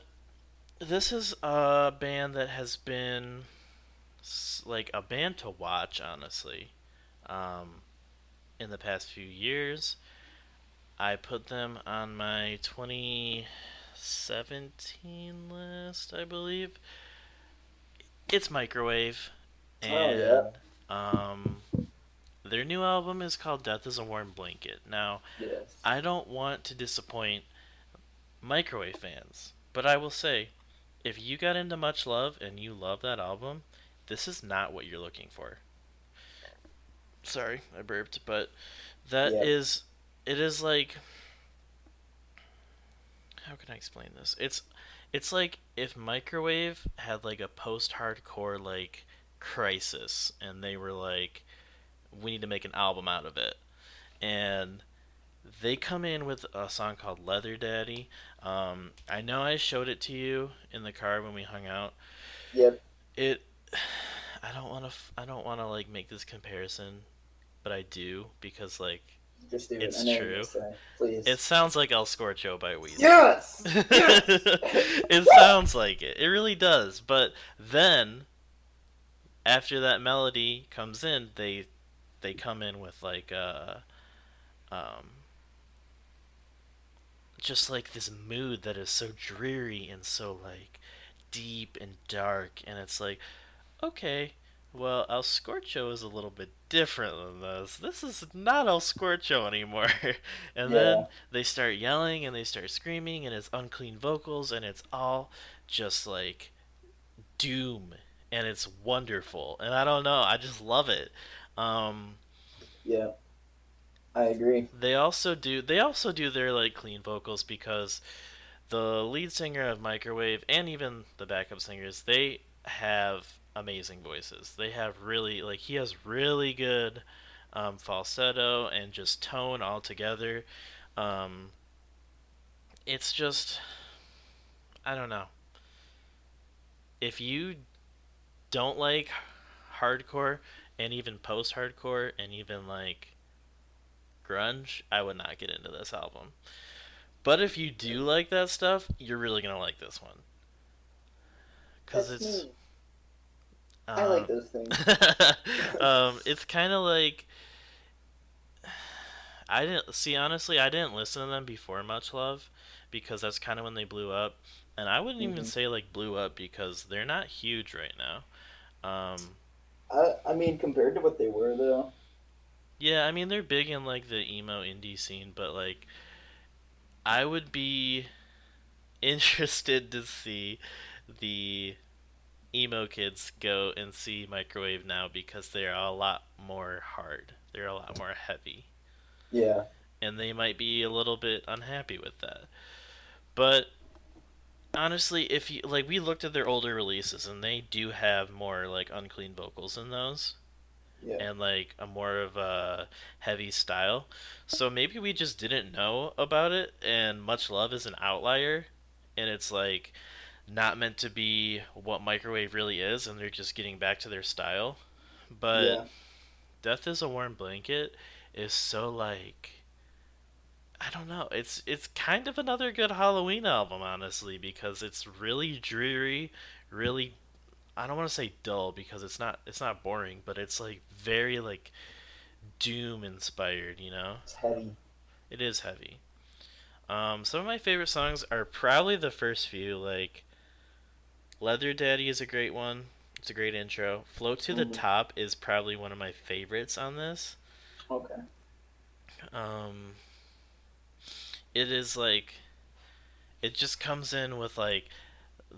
this is a band that has been like a band to watch, honestly. Um, in the past few years, I put them on my 2017 list, I believe. It's Microwave, Oh yeah. and their new album is called Death is a Warm Blanket. Now, Yes. I don't want to disappoint Microwave fans, but I will say, if you got into Much Love and you love that album, this is not what you're looking for. Sorry, I burped, but that Yep. is it is like how can I explain this? It's like if Microwave had like a post-hardcore like crisis and they were like we need to make an album out of it. And they come in with a song called Leather Daddy. I know I showed it to you in the car when we hung out. Yep. It I don't want to like make this comparison, but I do because like Just do it. I it's know what you're gonna true. say. It Please. sounds like El Scorcho by Weezer. Yes. Yes. It sounds like it. It really does. But then after that melody comes in, they come in with like um just like this mood that is so dreary and so like deep and dark, and it's like okay, well, El Scorcho is a little bit different than this. This is not El Scorcho anymore. And then Yeah. they start yelling and they start screaming, and it's unclean vocals, and it's all just like doom, and it's wonderful. And I don't know, I just love it. Um, Yeah. I agree. they also do their like clean vocals because the lead singer of Microwave and even the backup singers, they have amazing voices. They have really like he has really good falsetto and just tone all together. Um, it's just, I don't know. If you don't like hardcore and even post hardcore and even like grunge, I would not get into this album. But if you do like that stuff, you're really gonna like this one because That's it's me. I like um, those things. it's kind of like I didn't see honestly. I didn't listen to them before Much Love because that's kind of when they blew up, and I wouldn't even hmm say like blew up because they're not huge right now. Um, I mean, compared to what they were though. yeah, I mean they're big in like the emo indie scene, but like I would be interested to see the emo kids go and see Microwave now because they're a lot more hard. They're a lot more heavy. Yeah, And they might be a little bit unhappy with that. But honestly, if you like we looked at their older releases and they do have more like unclean vocals in those yeah, and like a more of a heavy style. So maybe we just didn't know about it and Much Love is an outlier and it's like not meant to be what Microwave really is and they're just getting back to their style. But yeah. Death is a Warm Blanket is so like I don't know. It's kind of another good Halloween album honestly because it's really dreary, really I don't want to say dull because it's not boring, but it's like very like doom inspired, you know? It's heavy. It is heavy. Some of my favorite songs are probably the first few. Like Leather Daddy is a great one. It's a great intro. Float to the hmm Top is probably one of my favorites on this. Okay. Um, it is like it just comes in with like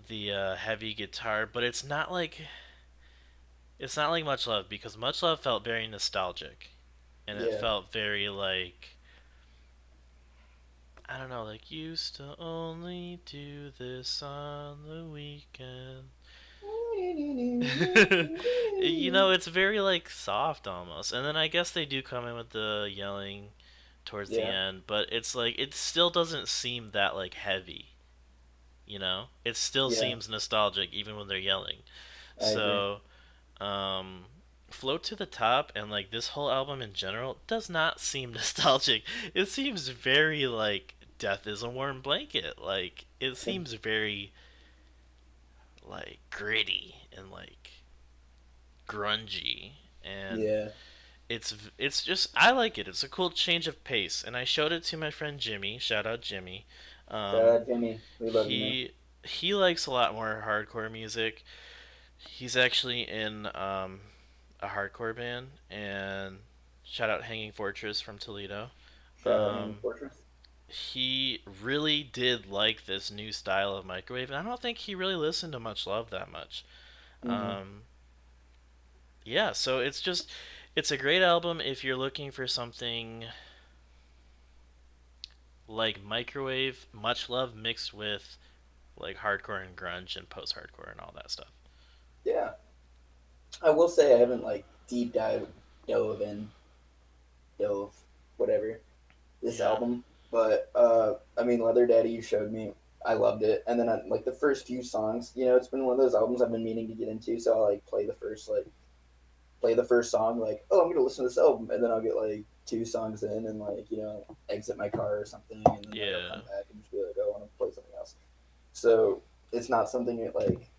the heavy guitar, but it's not like Much Love because Much Love felt very nostalgic, and it Yeah. felt very like I don't know, like used to only do this on the weekend. It's very like soft almost. And then I guess they do come in with the yelling towards the Yeah. end, but it's like it still doesn't seem that like heavy, you know? It still Yeah. seems nostalgic even when they're yelling. I agree. So, um Float to the Top and like this whole album in general does not seem nostalgic. It seems very like Death is a Warm Blanket. Like it seems very like gritty and like grungy and Yeah. it's just I like it. It's a cool change of pace and I showed it to my friend Jimmy. Shout out Jimmy. Shout Um out Jimmy. We love you, man. he he likes a lot more hardcore music. He's actually in a hardcore band and shout out Hanging Fortress from Toledo. Shout out Hanging Um, Fortress. he really did like this new style of microwave, and I don't think he really listened to Much Love that much. hmm Um, yeah, so it's a great album if you're looking for something like microwave, Much Love mixed with like hardcore and grunge and post hardcore and all that stuff. Yeah. I will say I haven't like deep dove in dove whatever this Yeah, album, but I mean Leather Daddy you showed me. I loved it, and then like the first few songs, it's been one of those albums I've been meaning to get into. So I'll like play the first song, like, oh, I'm gonna listen to this album, and then I'll get like two songs in, and like exit my car or something, and then like I'll come yeah, back and just be like, oh, I want to play something else. So it's not something that like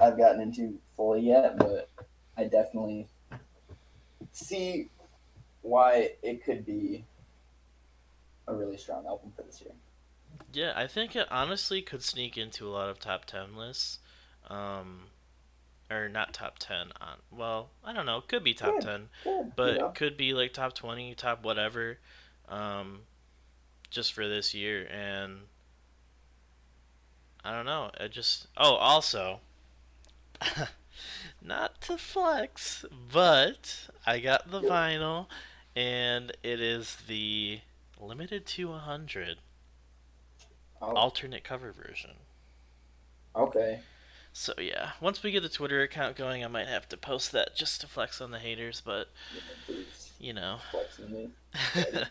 I've gotten into fully yet, but I definitely see why it could be a really strong album for this year. yeah. I think it honestly could sneak into a lot of top 10 lists. Um, or not top 10 on well I don't know could be top Good, 10 good, but could be like top 20 top whatever um just for this year and I don't know I just oh also not to flex but I got the Yep. vinyl and it is the limited to 100 Oh, alternate cover version. okay. So yeah, once we get the Twitter account going, I might have to post that just to flex on the haters. But Yeah, please. you know. Flexing me, buddy.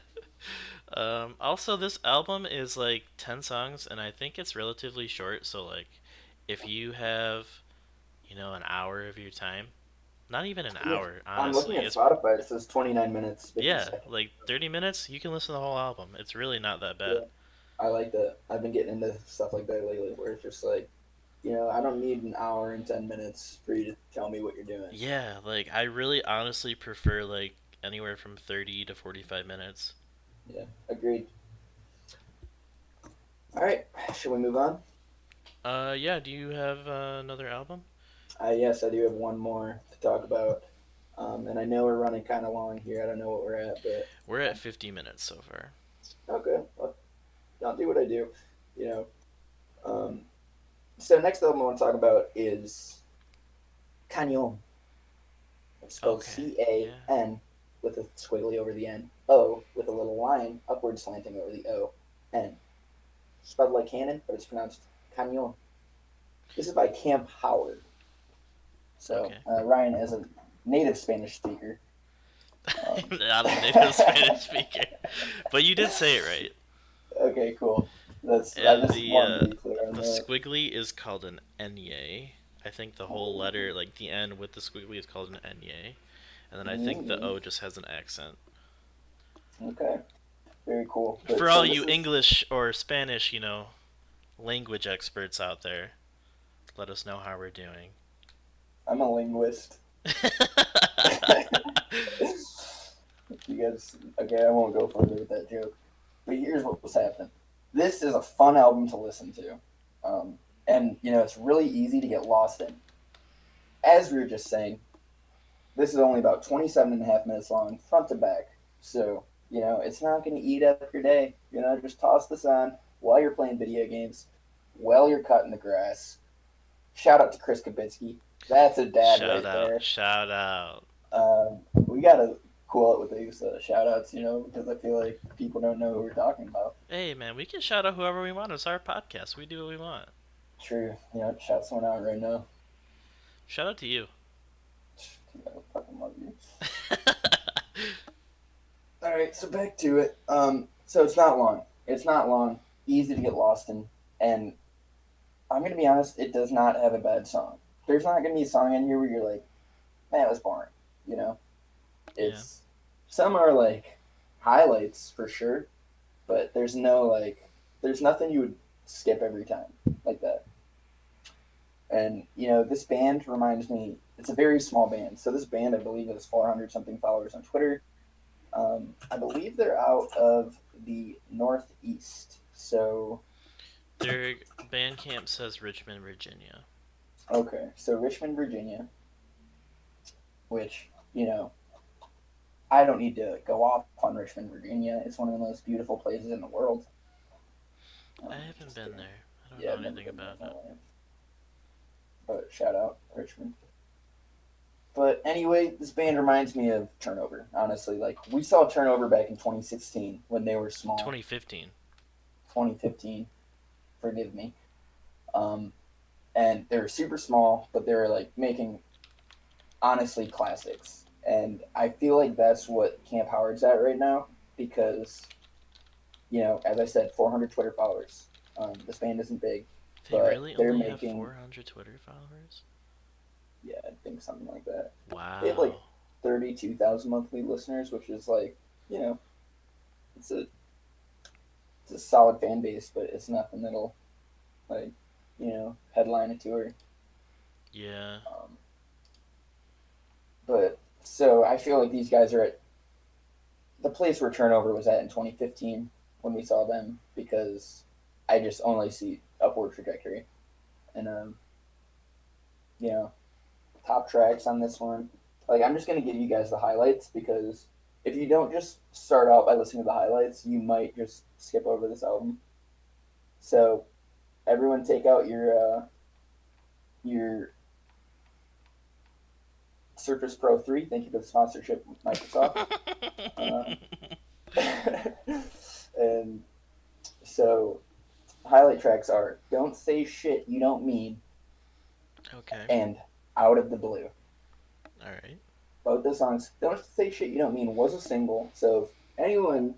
Also, this album is like 10 songs, and I think it's relatively short. So, like, if you have, an hour of your time, not even an Yeah, hour, I'm looking honestly, at it's, Spotify. It says 29 minutes, 50 yeah, seconds. like 30 minutes, you can listen to the whole album. It's really not that bad. Yeah, I like that. I've been getting into stuff like that lately, where it's just like, I don't need an hour and 10 minutes for you to tell me what you're doing. Yeah, like, I really honestly prefer, like, anywhere from 30 to 45 minutes. Yeah, agreed. All right, should we move on? Yeah, do you have another album? Yes, I do have one more to talk about. And I know we're running kind of long here. I don't know what we're at, but We're at 50 minutes so far. okay. Well, I'll do what I do. You know. Um, so next album I want to talk about is Canyon. It's spelled Okay, yeah. C-A-N with a squiggly over the N. O with a little line upward slanting over the O. N. Spelled like cannon, but it's pronounced Canyon. This is by Camp Howard. So Okay. Ryan, as a native Spanish speaker, um, I'm not a native Spanish speaker, but you did say it right. okay, cool. I And just the wanted to be clear on the that. squiggly is called an enye. I think the whole letter, like the N with the squiggly, is called an enye, and then I think the Mm, O just has an accent. okay, very cool. But For all so you this is English or Spanish, language experts out there, let us know how we're doing. I'm a linguist. You guys, okay, I won't go further with that joke. But here's what was happening. This is a fun album to listen to, and it's really easy to get lost in. As we were just saying, this is only about 27 and a half minutes long, front to back. So it's not going to eat up your day. Just toss this on while you're playing video games, while you're cutting the grass. Shout out to Chris Kabitsky. That's a dad Shout right out, there. shout out. We gotta cool it with these shout outs, because I feel like people don't know who we're talking about. Hey man, we can shout out whoever we want. It's our podcast. We do what we want. True, shout someone out right now. Shout out to you. I fucking love you. All right, so back to it. So it's not long. It's not long. Easy to get lost in, and I'm gonna be honest. It does not have a bad song. There's not gonna be a song in here where you're like, man, it was boring. You know, Yeah. it's some are like highlights for sure, but there's nothing you would skip every time like that. And this band reminds me. It's a very small band. So this band, I believe, has 400 something followers on Twitter. I believe they're out of the Northeast. So Their Bandcamp says Richmond, Virginia. okay, so Richmond, Virginia, which I don't need to go off on Richmond, Virginia. It's one of the most beautiful places in the world. I haven't Just been kidding. there. I don't Yeah, know I've never anything been there about in my it. life. But shout out Richmond. But anyway, this band reminds me of Turnover. Honestly, like we saw Turnover back in 2016 when they were small. 2015. 2015, forgive me. Um, and they were super small, but they were like making honestly classics. And I feel like that's what Camp Howard's at right now because as I said, 400 Twitter followers. This band isn't big, They but really they're only have making 400 Twitter followers? yeah, I think something like that. They have like Wow. 32,000 monthly listeners, which is like it's a it's a solid fan base, but it's nothing that'll like headline a tour. Yeah. Um, but so I feel like these guys are at the place where Turnover was at in 2015 when we saw them because I just only see upward trajectory and you know top tracks on this one. Like I'm just gonna give you guys the highlights because if you don't just start out by listening to the highlights, you might just skip over this album. So everyone, take out your Surface Pro 3. Thank you for the sponsorship, Microsoft. Um, and so highlight tracks are "Don't Say Shit You Don't Mean" Okay. and "Out of the Blue." All right. both the songs "Don't Say Shit You Don't Mean" was a single. So if anyone,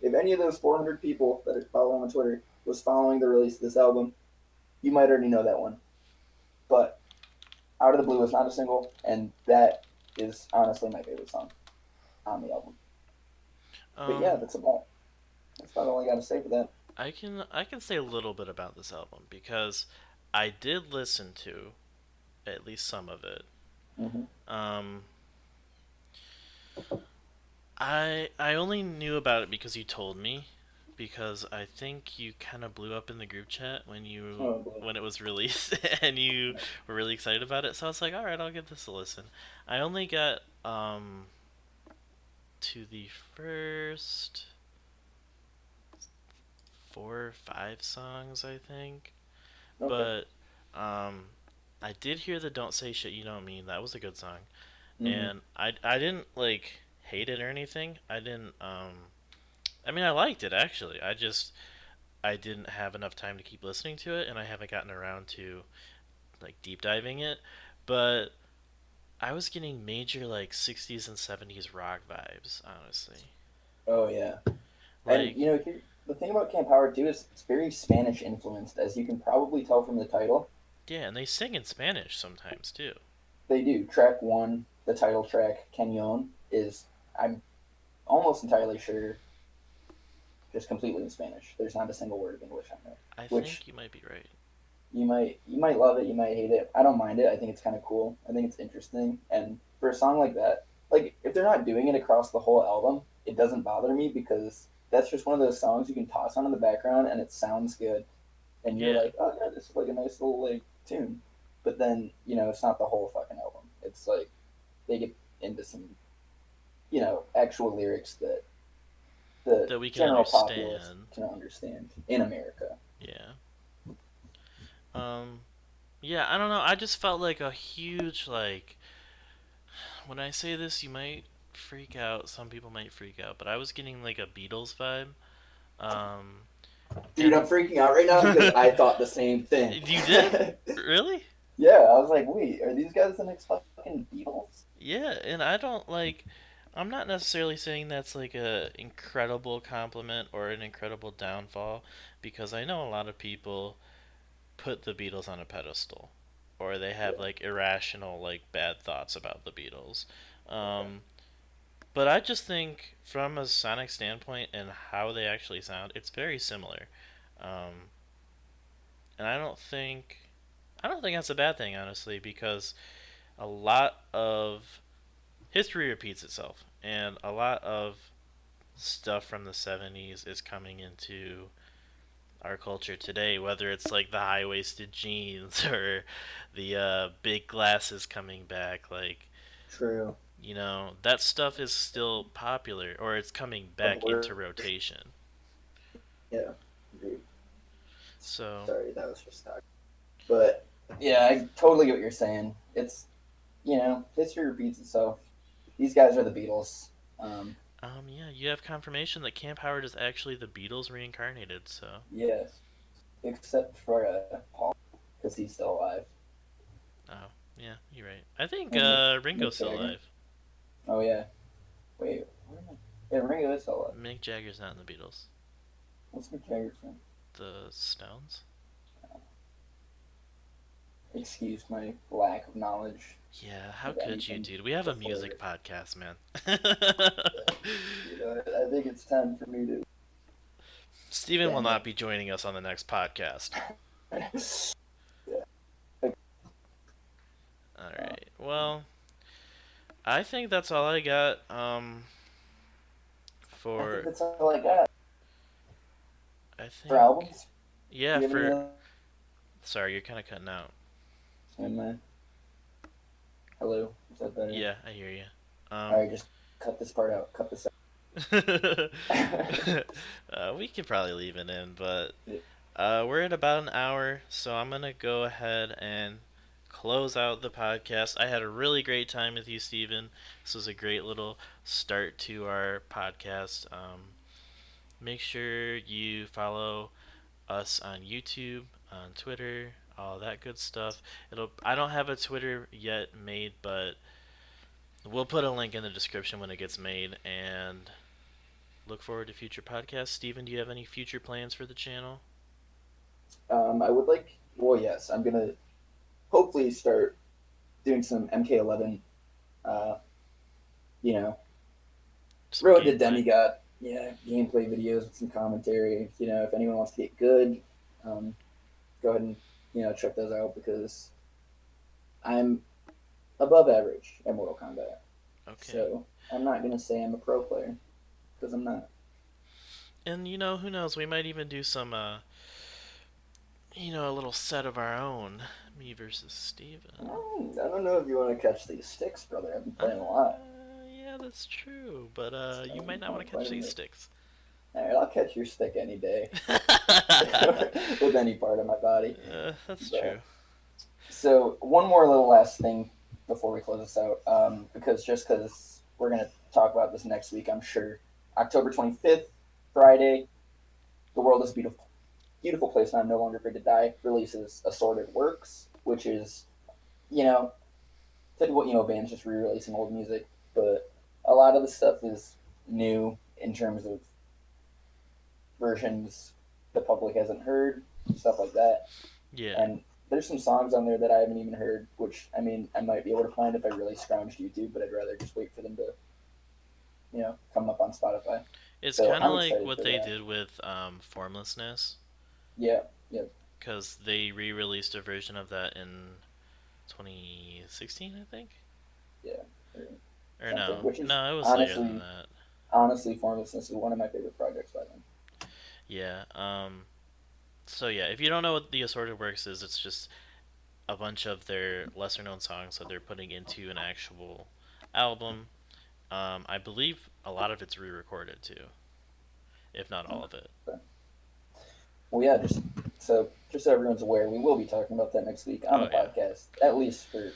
if any of those 400 people that are following on Twitter was following the release of this album, you might already know that one. But "Out of the Blue" was not a single, and that is honestly my favorite song on the album. But yeah, Um, that's about all I got to say for that. I can say a little bit about this album because I did listen to at least some of it. Mm-hmm. Um, I only knew about it because you told me, because I think you kind of blew up in the group chat Oh boy. when it was released and you were really excited about it. So I was like, all right, I'll give this a listen. I only got to the first 4 or 5 songs, I think, Okay. but um, I did hear the "Don't Say Shit You Don't Mean." That was a good song, Mm-hmm. and I didn't like hate it or anything. I didn't I mean, I liked it actually. I didn't have enough time to keep listening to it, and I haven't gotten around to like deep diving it. But I was getting major like '60s and '70s rock vibes, honestly. Oh yeah. And Like, the thing about Camp Howard too is it's very Spanish influenced, as you can probably tell from the title. yeah, and they sing in Spanish sometimes too. They do. Track one, the title track, Canyon, is I'm almost entirely sure just completely in Spanish. There's not a single word of English on there. I Which think you might be right. you might love it, you might hate it. I don't mind it. I think it's kind of cool. I think it's interesting. And for a song like that, like if they're not doing it across the whole album, it doesn't bother me because that's just one of those songs you can toss on in the background and it sounds good. And you're Yeah, like, oh yeah, this is like a nice little like tune. But then it's not the whole fucking album. It's like they get into some actual lyrics that the that we can general populace understand. can understand in America. Yeah. Um. Yeah, I don't know. I just felt like a huge like when I say this, you might freak out. Some people might freak out, but I was getting like a Beatles vibe. Um, Dude, I'm and freaking out right now because I thought the same thing. you did? Really? Yeah, I was like, wait, are these guys the next fucking Beatles? Yeah, and I don't like. I'm not necessarily saying that's like a incredible compliment or an incredible downfall, because I know a lot of people put the Beatles on a pedestal, or they have Yeah, like irrational like bad thoughts about the Beatles. okay. Um, but I just think from a sonic standpoint and how they actually sound, it's very similar. Um, and I don't think that's a bad thing, honestly, because a lot of history repeats itself, and a lot of stuff from the '70s is coming into our culture today. Whether it's like the high-waisted jeans or the big glasses coming back, like True. that stuff is still popular, or it's coming Of back into work. rotation. Yeah. Agreed. So, Sorry, that was just stuck. But yeah, I totally get what you're saying. It's history repeats itself. These guys are the Beatles. Um, yeah, you have confirmation that Camp Howard is actually the Beatles reincarnated. So, yes, except for Paul, because he's still alive, oh yeah, you're right. I think and Ringo's Mick still Jagger. alive. Oh yeah, wait, where am I? Yeah, Ringo is still alive. Mick Jagger's not in the Beatles. What's Mick Jagger's name? The Stones. Excuse my lack of knowledge Yeah, how of could you, anything dude? We have a before. music podcast, man. I think it's time for me to Steven will stand not up. be joining us on the next podcast. Yeah, Alright, well, I think that's all I got I think for. that's all I got I for think. albums. Yeah, Do you have any for. other? Sorry, you're kind of cutting out. Am I? Hello, is that better? Yeah, I hear you. All right, just cut this part out. Cut this out. We could probably leave it in, but Yeah. we're at about an hour, so I'm gonna go ahead and close out the podcast. I had a really great time with you, Steven. This was a great little start to our podcast. Make sure you follow us on YouTube, on Twitter, all that good stuff. I don't have a Twitter yet made, but we'll put a link in the description when it gets made, and look forward to future podcasts. Steven, do you have any future plans for the channel? I would like. Well, yes, I'm gonna hopefully start doing some MK11. Uh, you know, Some Road to gameplay? Demigod. Yeah, gameplay videos with some commentary. If anyone wants to get good, um, go ahead and check those out because I'm above average at Mortal Kombat. Okay. So I'm not gonna say I'm a pro player because I'm not. And who knows? We might even do some, a little set of our own. Me versus Steven. I don't know if you want to catch these sticks, brother. I've been playing a lot. Yeah, that's true. But you I've might been not want to playing catch a these bit. sticks. All right, I'll catch your stick any day with any part of my body. That's true. But so one more little last thing before we close this out, because we're gonna talk about this next week, I'm sure. October 25th, Friday, The World is a Beautiful Place and I'm No Longer Afraid to Die releases Assorted Works, which is you know typical bands just re-releasing old music, but a lot of the stuff is new in terms of versions the public hasn't heard, stuff like that. Yeah. And there's some songs on there that I haven't even heard, which I mean I might be able to find if I really scrounged YouTube, but I'd rather just wait for them to come up on Spotify. It's So kind of I'm like excited what for they that. did with Formlessness, Yeah, yeah, because they re released a version of that in 2016, I think? yeah, or Or something. no. Which is No, it was later than honestly, that. Formlessness is one of my favorite projects by them. Yeah. So, yeah, if you don't know what the Assorted Works is, it's just a bunch of their lesser known songs that they're putting into an actual album. I believe a lot of it's re recorded too, if not all of it. But, well, yeah, just so everyone's aware, we will be talking about that next week on the Oh, yeah. podcast, at least for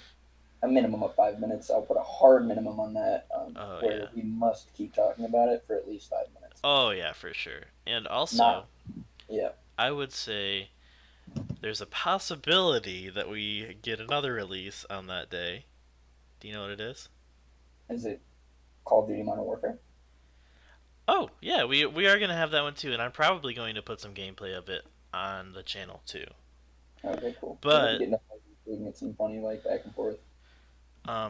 a minimum of 5 minutes. I'll put a hard minimum on that, Oh, where yeah. we must keep talking about it for at least 5 minutes. Oh, yeah, for sure. And Not, also, yeah. I would say there's a possibility that we get another release on that day. Do you know what it is? Is it Call of Duty Modern Warfare? Oh, yeah, we are going to have that one too, and I'm probably going to put some gameplay of it on the channel too. Okay, cool. Yeah, we can But get we can get some funny like back and forth.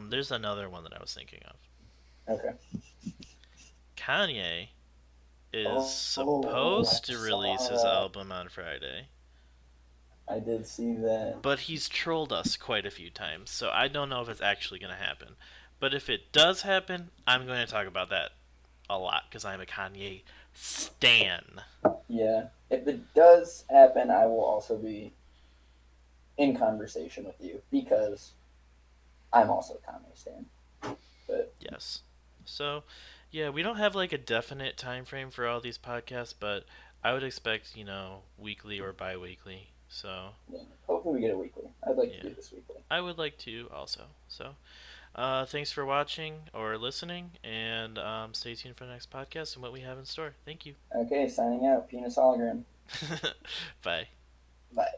there's another one that I was thinking of. Okay. Kanye is Oh, I supposed to release saw his that. album on Friday, I did see that. but he's trolled us quite a few times, so I don't know if it's actually going to happen. But if it does happen, I'm going to talk about that a lot because I'm a Kanye stan. Yeah. If it does happen, I will also be in conversation with you because I'm also a Kanye stan. But Yes. So, yeah, we don't have like a definite time frame for all these podcasts, but I would expect, weekly or bi-weekly. So, yeah, hopefully we get it weekly. I'd like to yeah. do this weekly. I would like to also. So, thanks for watching or listening, and stay tuned for the next podcast and what we have in store. Thank you. Okay, signing out. Penis hologram. Bye. Bye.